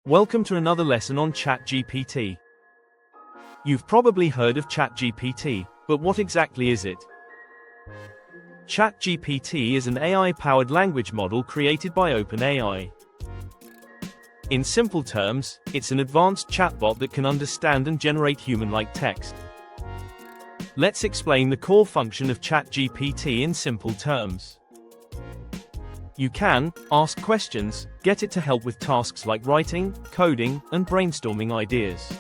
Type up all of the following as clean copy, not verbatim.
Welcome to another lesson on ChatGPT. You've probably heard of ChatGPT, but what exactly is it? ChatGPT is an AI-powered language model created by OpenAI. In simple terms, it's an advanced chatbot that can understand and generate human-like text. Let's explain the core function of ChatGPT in simple terms. You can ask questions, get it to help with tasks like writing, coding, and brainstorming ideas.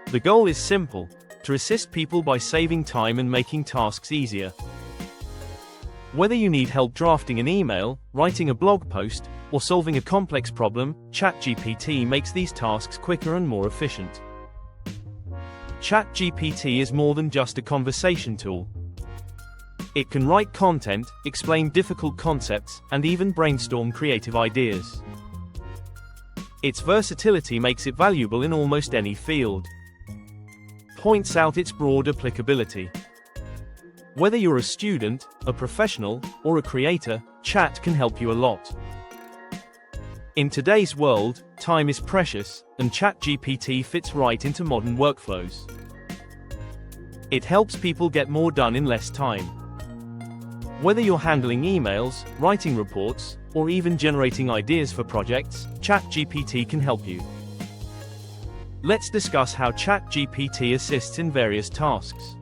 The goal is simple: to assist people by saving time and making tasks easier. Whether you need help drafting an email, writing a blog post, or solving a complex problem, ChatGPT makes these tasks quicker and more efficient. ChatGPT is more than just a conversation tool. It can write content, explain difficult concepts, and even brainstorm creative ideas. Its versatility makes it valuable in almost any field. Points out its broad applicability. Whether you're a student, a professional, or a creator, Chat can help you a lot. In today's world, time is precious, and ChatGPT fits right into modern workflows. It helps people get more done in less time. Whether you're handling emails, writing reports, or even generating ideas for projects, ChatGPT can help you. Let's discuss how ChatGPT assists in various tasks.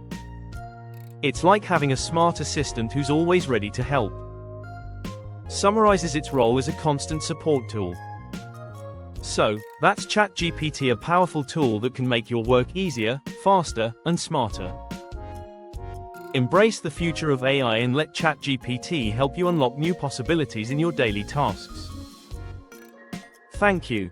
It's like having a smart assistant who's always ready to help. Summarizes its role as a constant support tool. So, that's ChatGPT, a powerful tool that can make your work easier, faster, and smarter. Embrace the future of AI and let ChatGPT help you unlock new possibilities in your daily tasks. Thank you.